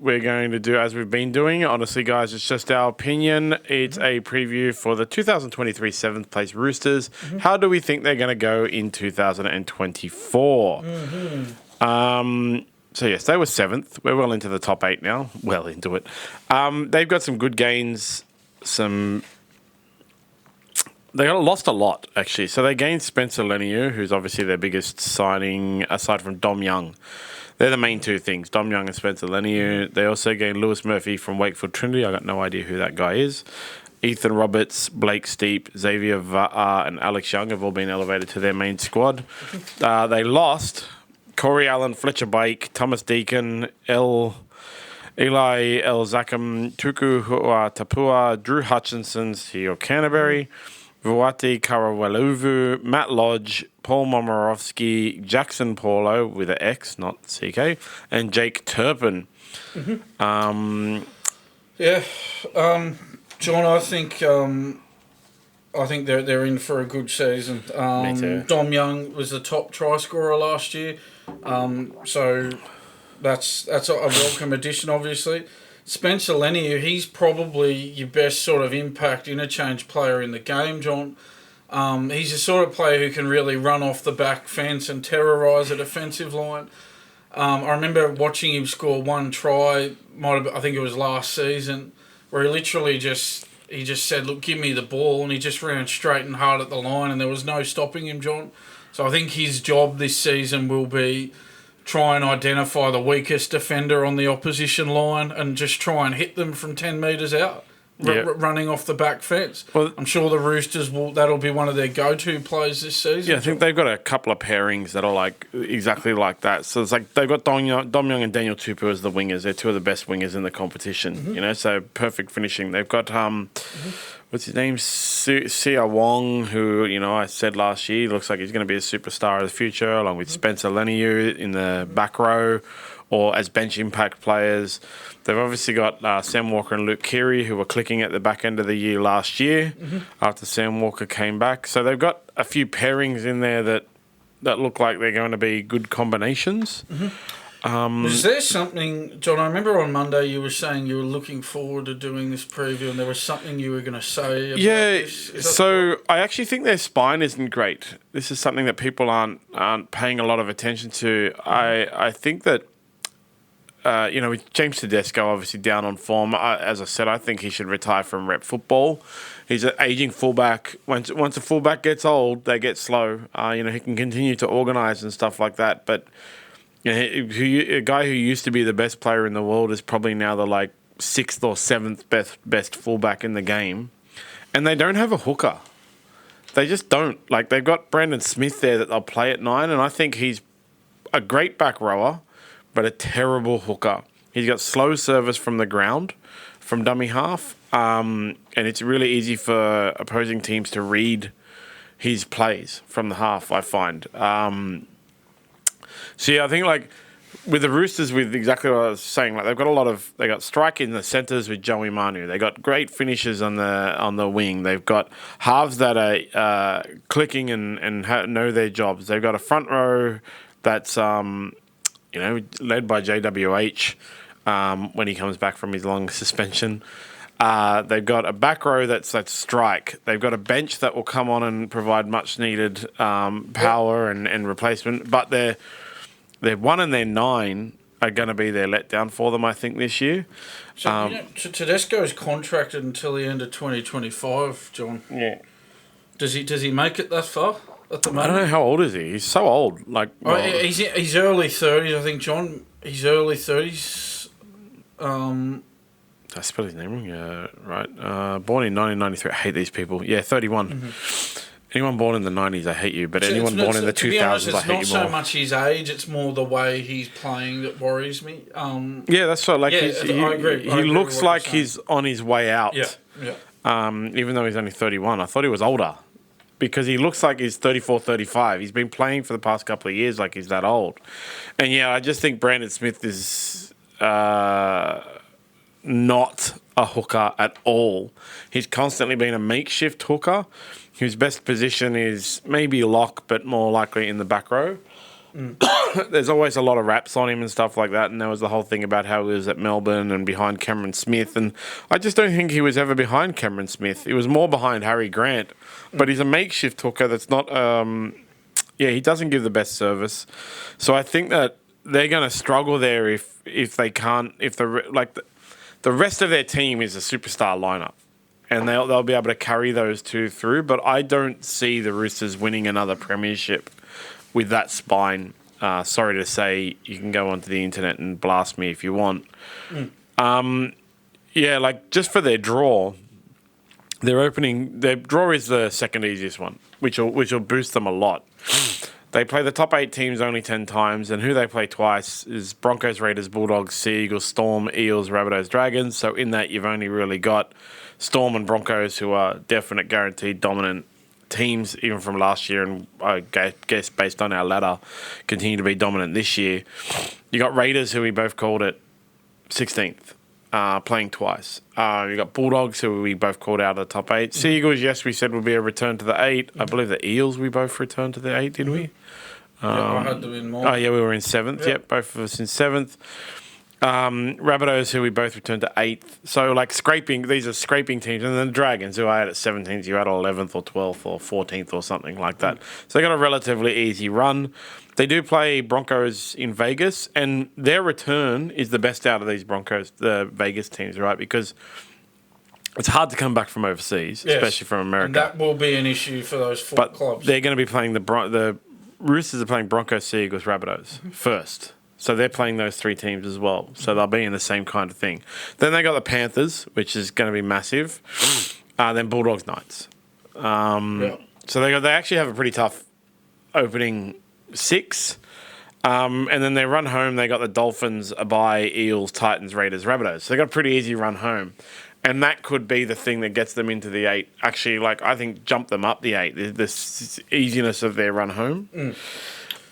we're going to do as we've been doing. Honestly, guys, it's just our opinion. It's a preview for the 2023 7th place Roosters. How do we think they're going to go in 2024? So, yes, they were 7th. We're well into the top 8 now. Well into it. They've got some good gains. They lost a lot, actually. So they gained Spencer Leniu, who's obviously their biggest signing, aside from Dom Young. They're the main two things, Dom Young and Spencer Leniu. They also gained Lewis Murphy from Wakefield Trinity. I got no idea who that guy is. Ethan Roberts, Blake Steep, Xavier Va'a, and Alex Young have all been elevated to their main squad. They lost Corey Allen, Fletcher Bake, Thomas Deacon, Eli El Zakam, Tuku Tapua, Drew Hutchinson, CEO Canterbury, Vuati Karawaluvu, Matt Lodge, Paul Momorovsky, Jackson Paulo with an X, not CK, and Jake Turpin. John, I think they're in for a good season. Me too. Dom Young was the top try scorer last year, so that's a welcome addition, obviously. Spencer Leniu, he's probably your best sort of impact interchange player in the game, John. He's the sort of player who can really run off the back fence and terrorise a defensive line. I remember watching him score one try, I think it was last season, where he literally just said, look, give me the ball, and he just ran straight and hard at the line, and there was no stopping him, John. So I think his job this season will be try and identify the weakest defender on the opposition line and just try and hit them from 10 metres out, running off the back fence. Well, I'm sure the Roosters that'll be one of their go-to plays this season. Yeah, I think they've got a couple of pairings that are like exactly like that. So it's like they've got Dom Young and Daniel Tupou as the wingers. They're two of the best wingers in the competition, so perfect finishing. They've got what's his name? Sia Wong, who, I said last year, looks like he's going to be a superstar of the future, along with Spencer Leniu in the back row or as bench impact players. They've obviously got Sam Walker and Luke Keary, who were clicking at the back end of the year last year after Sam Walker came back. So they've got a few pairings in there that look like they're going to be good combinations. Is there something, John, I remember on Monday you were saying you were looking forward to doing this preview and there was something you were going to say about this? So I actually think their spine isn't great. This is something that people aren't paying a lot of attention to. I think that, with James Tedesco obviously down on form, as I said, I think he should retire from rep football. He's an aging fullback. Once a fullback gets old, they get slow. He can continue to organise and stuff like that, but a guy who used to be the best player in the world is probably now the 6th or 7th best fullback in the game, and they don't have a hooker. They just don't. They've got Brandon Smith there that they'll play at 9, and I think he's a great back rower, but a terrible hooker. He's got slow service from the ground, from dummy half, and it's really easy for opposing teams to read his plays from the half, I find. I think with the Roosters, with exactly what I was saying, they've got they got strike in the centres with Joey Manu. They got great finishes on the wing. They've got halves that are clicking and know their jobs. They've got a front row that's led by JWH when he comes back from his long suspension. They've got a back row that's strike. They've got a bench that will come on and provide much needed power and replacement, but their 1 and their 9 are going to be their letdown for them, I think, this year. So, Tedesco's contracted until the end of 2025, John. Yeah. Does he make it that far at the moment? I don't know, how old is he? He's so old. He's early 30s, I think, John. He's early 30s. Did I spell his name wrong? Yeah, right. Born in 1993. I hate these people. Yeah, 31. Mm-hmm. Anyone born in the 90s, I hate you. But anyone born in the 2000s, I hate you more. It's not so much his age, it's more the way he's playing that worries me. That's right. I agree. He looks like he's on his way out. Yeah. Even though he's only 31. I thought he was older. Because he looks like he's 34, 35. He's been playing for the past couple of years like he's that old. And I just think Brandon Smith is not a hooker at all. He's constantly been a makeshift hooker whose best position is maybe lock, but more likely in the back row. there's always a lot of raps on him and stuff like that. And there was the whole thing about how he was at Melbourne and behind Cameron Smith. And I just don't think he was ever behind Cameron Smith. He was more behind Harry Grant. But he's a makeshift hooker that's not... he doesn't give the best service. So I think that they're going to struggle there if they can't... If the rest of their team is a superstar lineup. And they'll be able to carry those two through. But I don't see the Roosters winning another premiership with that spine. Sorry to say, you can go onto the internet and blast me if you want. Just for their draw, their draw is the second easiest one, which will boost them a lot. They play the top 8 teams only 10 times, and who they play twice is Broncos, Raiders, Bulldogs, Sea Eagles, Storm, Eels, Rabbitohs, Dragons. So in that, you've only really got Storm and Broncos, who are definite guaranteed dominant teams, even from last year, and I guess based on our ladder, continue to be dominant this year. You got Raiders, who we both called it 16th, playing twice. You got Bulldogs, who we both called out of the top 8. Sea Eagles, yes, we said would be a return to the 8. I believe the Eels, we both returned to the 8, didn't we? I had to win more. Oh, yeah, we were in 7th. Yep, both of us in 7th. Rabbitohs, who we both returned to 8th. So, these are scraping teams. And then the Dragons, who I had at 17th, you had 11th or 12th or 14th or something like that. So they got a relatively easy run. They do play Broncos in Vegas, and their return is the best out of these Broncos, the Vegas teams, right? Because it's hard to come back from overseas, especially from America. And that will be an issue for those four clubs. They're going to be playing the Roosters are playing Broncos, Sea Eagles, Rabbitohs first. So they're playing those 3 teams as well. So they'll be in the same kind of thing. Then they got the Panthers, which is going to be massive. Then Bulldogs, Knights. So they actually have a pretty tough opening 6. And then they run home. They got the Dolphins, bye, Eels, Titans, Raiders, Rabbitohs. So they got a pretty easy run home. And that could be the thing that gets them into the 8. Actually, I think jump them up the 8. The easiness of their run home.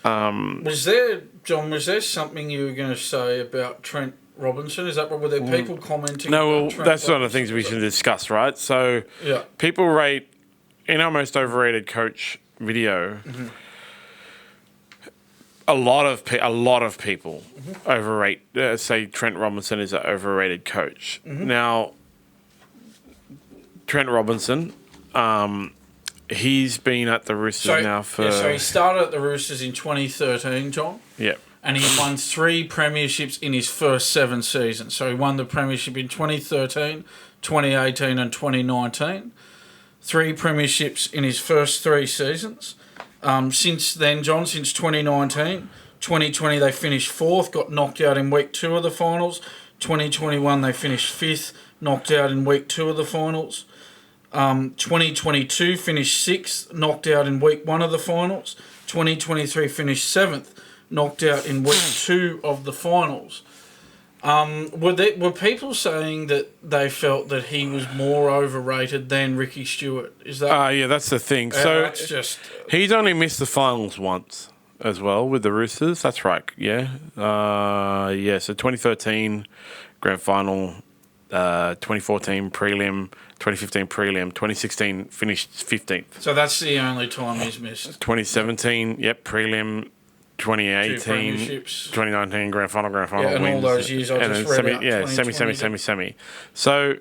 Was there something you were going to say about Trent Robinson? Were there people commenting? No, that's one of the things we should discuss, right? So, people rate in our most overrated coach video. A lot of people overrate. Say Trent Robinson is an overrated coach. Now, Trent Robinson. He's been at the Roosters now for... Yeah, so he started at the Roosters in 2013, John. Yep. And he won 3 premierships in his first 7 seasons. So he won the premiership in 2013, 2018 and 2019. 3 premierships in his first 3 seasons. Since then, John, since 2019, 2020 they finished 4th, got knocked out in week 2 of the finals. 2021 they finished 5th, knocked out in week 2 of the finals. 2022 finished 6th, knocked out in week 1 of the finals. 2023 finished 7th, knocked out in week 2 of the finals. Were people saying that they felt that he was more overrated than Ricky Stewart? Is that? Yeah, that's the thing. So that's just he's only missed the finals once as well with the Roosters. That's right. Yeah. So 2013 grand final, 2014 prelim. 2015 prelim, 2016 finished 15th. So that's the only time he's missed. 2017, prelim, 2018, 2019 grand final yeah, and wins. all those years I just read out. semi. So,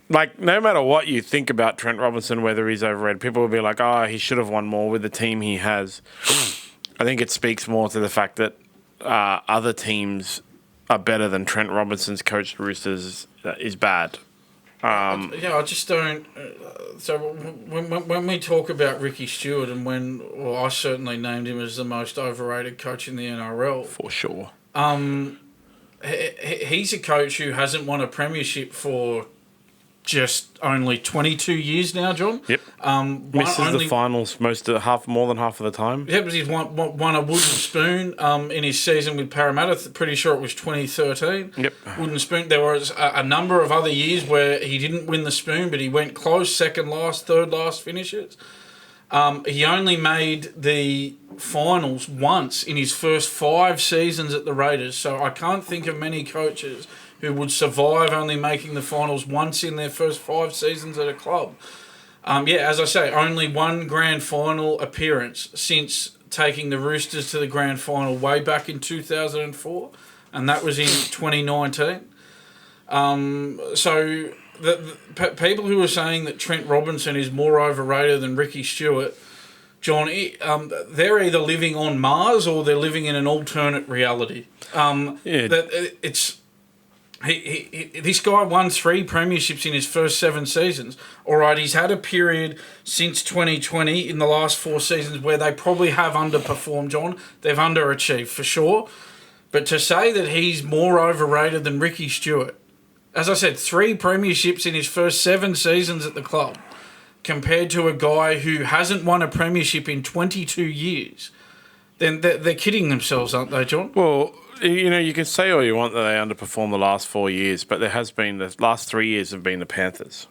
no matter what you think about Trent Robinson, whether he's overrated, people will be like, he should have won more with the team he has. I think it speaks more to the fact that other teams are better than Trent Robinson's coached Roosters is bad. I just don't. So when we talk about Ricky Stewart and I certainly named him as the most overrated coach in the NRL for sure. He's a coach who hasn't won a premiership for just only 22 years now, John. Yep. Misses the finals more than half of the time. Yeah, but he's won a wooden spoon in his season with Parramatta. Pretty sure it was 2013. Yep. Wooden spoon. There was a number of other years where he didn't win the spoon, but he went close, second last, third last finishes. He only made the finals once in his first 5 seasons at the Raiders. So I can't think of many coaches who would survive only making the finals once in their first 5 seasons at a club. As I say, only 1 grand final appearance since taking the Roosters to the grand final way back in 2004, and that was in 2019. So the people who are saying that Trent Robinson is more overrated than Ricky Stewart, John, they're either living on Mars or they're living in an alternate reality. This guy won 3 premierships in his first 7 seasons. All right, he's had a period since 2020 in the last 4 seasons where they probably have underperformed, John. They've underachieved for sure. But to say that he's more overrated than Ricky Stewart, as I said, 3 premierships in his first 7 seasons at the club, compared to a guy who hasn't won a premiership in 22 years, then they're kidding themselves, aren't they, John? Well, you can say all you want that they underperformed the last 4 years, but there has been the last 3 years have been the Panthers.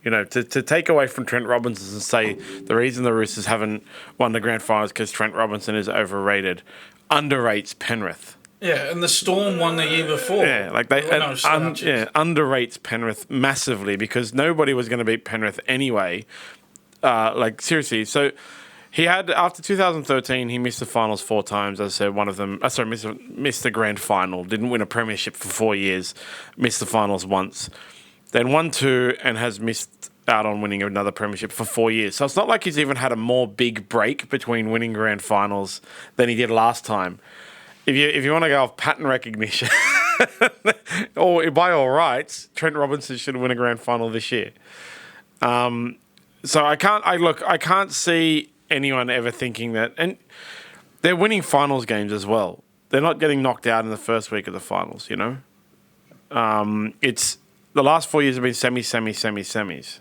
To take away from Trent Robinson and say the reason the Roosters haven't won the grand final is because Trent Robinson is overrated, underrates Penrith. Yeah, and the Storm won the year before. Yeah, underrates Penrith massively because nobody was going to beat Penrith anyway. Seriously. So he had, after 2013, he missed the finals 4 times. As I said, one of them, missed the grand final, didn't win a premiership for 4 years, missed the finals once, then won 2 and has missed out on winning another premiership for 4 years. So it's not like he's even had a more big break between winning grand finals than he did last time. If you want to go off pattern recognition, or by all rights, Trent Robinson should win a grand final this year. So I can't see anyone ever thinking that, and they're winning finals games as well. They're not getting knocked out in the first week of the finals. It's the last 4 years have been semis,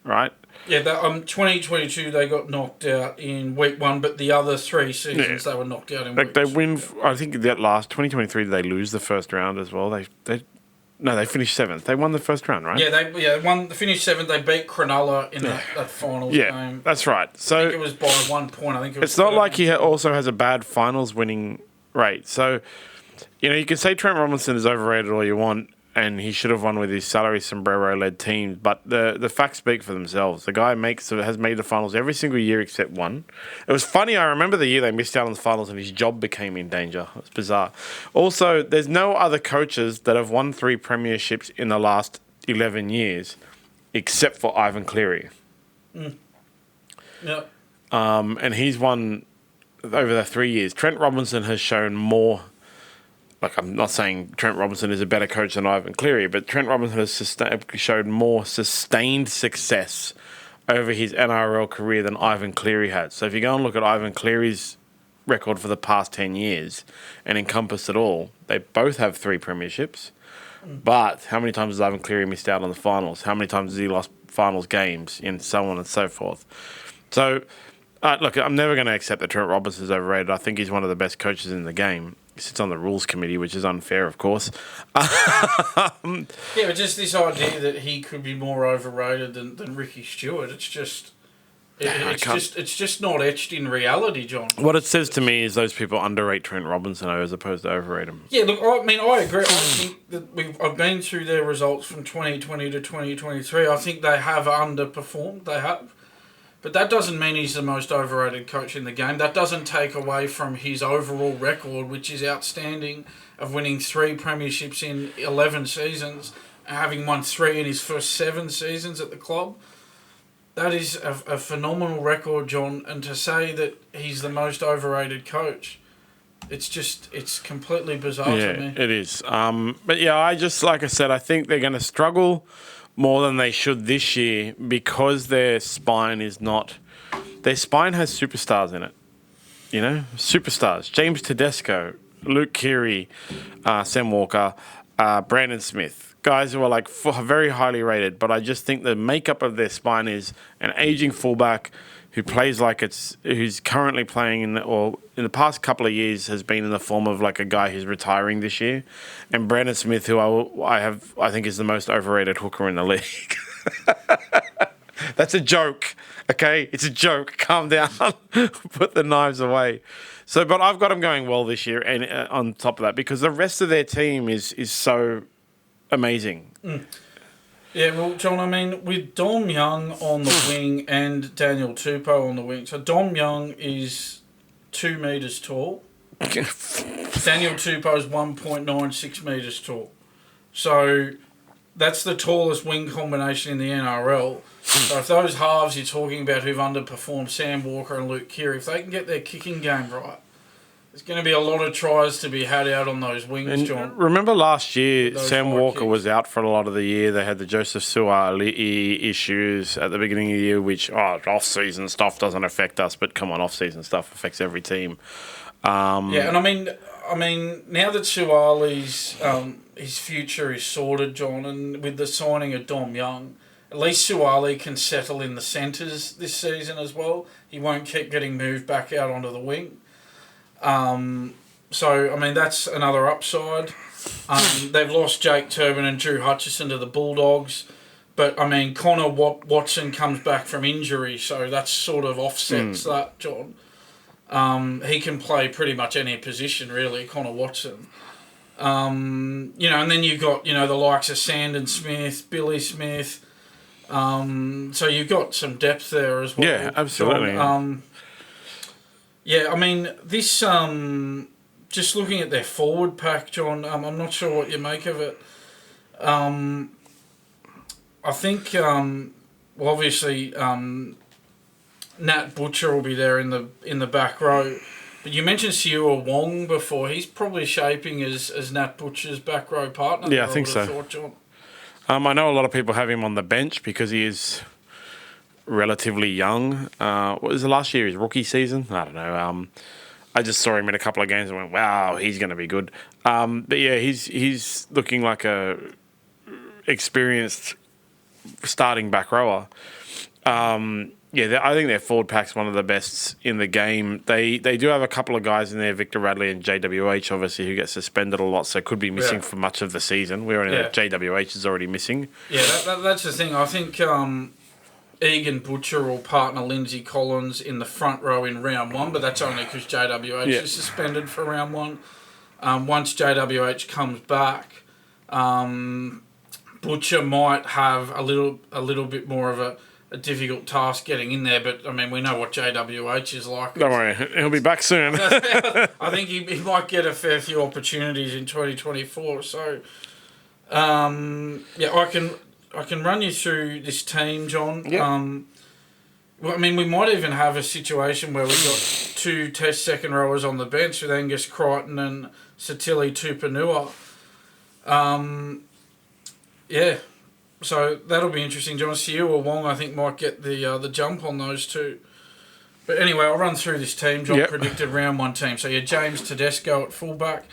right? Yeah, 2022 they got knocked out in week 1, but the other 3 seasons they were knocked out in week 2. They win. I think that last 2023 they lose the first round as well. They finished 7th. They won the first round, right? Yeah, they finished 7th. They beat Cronulla in that finals game. Yeah, that's right. So I think it was by 1 point. I think it was. It's not like he also has a bad finals winning rate. So you can say Trent Robinson is overrated all you want, and he should have won with his salary sombrero-led team. But the facts speak for themselves. The guy has made the finals every single year except one. It was funny. I remember the year they missed out on the finals and his job became in danger. It's bizarre. Also, there's no other coaches that have won 3 premierships in the last 11 years except for Ivan Cleary. Yep. And he's won over the 3 years. Trent Robinson has shown more. I'm not saying Trent Robinson is a better coach than Ivan Cleary, but Trent Robinson has showed more sustained success over his NRL career than Ivan Cleary had. So if you go and look at Ivan Cleary's record for the past 10 years and encompass it all, they both have 3 premierships. But how many times has Ivan Cleary missed out on the finals? How many times has he lost finals games? And so on and so forth. So, I'm never going to accept that Trent Robinson is overrated. I think he's one of the best coaches in the game. He sits on the rules committee, which is unfair, of course. Yeah, but just this idea that he could be more overrated than Ricky Stewart, it's just not etched in reality, John. What it says to me is those people underrate Trent Robinson as opposed to overrate him. Yeah, look, I agree. I think that I've been through their results from 2020 to 2023. I think they have underperformed. They have. But that doesn't mean he's the most overrated coach in the game. That doesn't take away from his overall record, which is outstanding, of winning 3 premierships in 11 seasons, having won 3 in his first 7 seasons at the club. That is a phenomenal record, John. And to say that he's the most overrated coach, it's completely bizarre to me. Yeah, it is. But yeah, like I said, I think they're going to struggle more than they should this year because their spine has superstars in it. Superstars. James Tedesco, Luke Keary, Sam Walker, Brandon Smith. Guys who are very highly rated, but I just think the makeup of their spine is an aging fullback who plays who's currently playing in the past couple of years has been in the form of a guy who's retiring this year, and Brandon Smith, who I think is the most overrated hooker in the league. That's a joke, okay? It's a joke. Calm down. Put the knives away. So, but I've got them going well this year, and on top of that, because the rest of their team is so amazing. Yeah, well, John, with Dom Young on the wing and Daniel Tupou on the wing. So Dom Young is 2 metres tall. Daniel Tupou's 1.96 metres tall. So that's the tallest wing combination in the NRL. So if those halves you're talking about who've underperformed, Sam Walker and Luke Keary, if they can get their kicking game right, there's going to be a lot of tries to be had out on those wings, And John. remember last year, Sam Walker kicks. was out for a lot of the year. They had the Joseph Suaalii issues at the beginning of the year, which, off-season stuff doesn't affect us, but come on, off-season stuff affects every team. Yeah, and I mean, now that Suaali's his future is sorted, John, and with the signing of Dom Young, at least Suaalii can settle in the centres this season as well. He won't keep getting moved back out onto the wing. So, I mean, that's another upside. They've lost Jake Turbin and Drew Hutchison to the Bulldogs. But, I mean, Connor Watson comes back from injury, so that sort of offsets that, John. He can play pretty much any position, really, Connor Watson. And then you've got, the likes of Sandon Smith, Billy Smith. So you've got some depth there as well. Yeah, absolutely. John. I mean, this, just looking at their forward pack, John, I'm not sure what you make of it. I think, obviously, Nat Butcher will be there in the back row. But you mentioned Siua Wong before. He's probably shaping as Nat Butcher's back row partner. Yeah, I think so. Thought, John. I know a lot of people have him on the bench because he is relatively young. What was the last year? His rookie season? I don't know. I just saw him in a couple of games and went, "Wow, he's going to be good." But yeah, he's looking like a experienced starting back rower. I think their forward pack's one of the best in the game. They do have a couple of guys in there, Victor Radley and JWH, obviously, who get suspended a lot, so could be missing for much of the season. We already know JWH is already missing. Yeah, that's the thing. I think Egan Butcher will partner Lindsay Collins in the front row in round one, but that's only because JWH is suspended for round one. Once JWH comes back, Butcher might have a little bit more of a difficult task getting in there, but I mean, we know what JWH is like. Don't worry, he'll be back soon. I think he might get a fair few opportunities in 2024. So, I can run you through this team, John. Yep. I mean, we might even have a situation where we've got 2 Test second rowers on the bench with Angus Crichton and Satili Tupanua. So that'll be interesting. John Siua Wong, I think, might get the jump on those two. But anyway, I'll run through this team, John. Predicted round one team. So you're James Tedesco at fullback.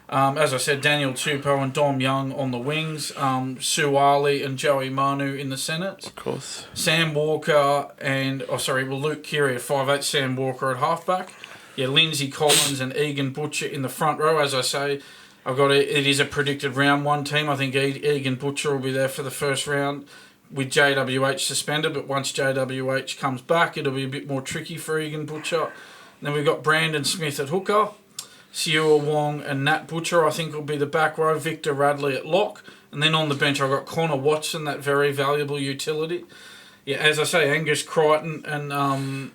As I said, Daniel Tupou and Dom Young on the wings. Suaalii and Joey Manu in the centres. Of course. Sam Walker Luke Keary at 5'8", Sam Walker at halfback. Yeah, Lindsay Collins and Egan Butcher in the front row. As I say, it is a predicted round one team. I think Egan Butcher will be there for the first round with JWH suspended, but once JWH comes back, it'll be a bit more tricky for Egan Butcher. And then we've got Brandon Smith at hooker. Siua Wong and Nat Butcher, I think, will be the back row. Victor Radley at lock. And then on the bench, I've got Connor Watson, that very valuable utility. Yeah, as I say, Angus Crichton and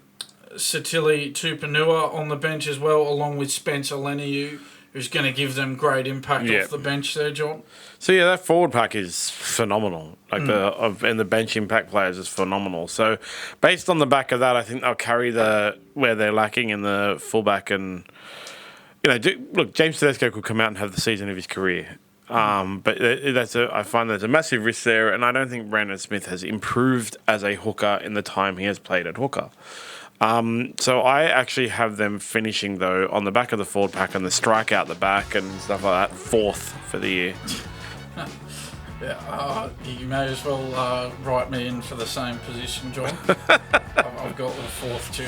Satili Tupanua on the bench as well, along with Spencer Leniu, who's going to give them great impact off the bench there, John. So, that forward pack is phenomenal. And the bench impact players is phenomenal. So, based on the back of that, I think they'll carry where they're lacking in the fullback. And, look, James Tedesco could come out and have the season of his career. But I find there's a massive risk there. And I don't think Brandon Smith has improved as a hooker in the time he has played at hooker. So I actually have them finishing, though, on the back of the forward pack and the strike out the back and stuff like that, 4th for the year. You may as well write me in for the same position, John. I've got the 4th too.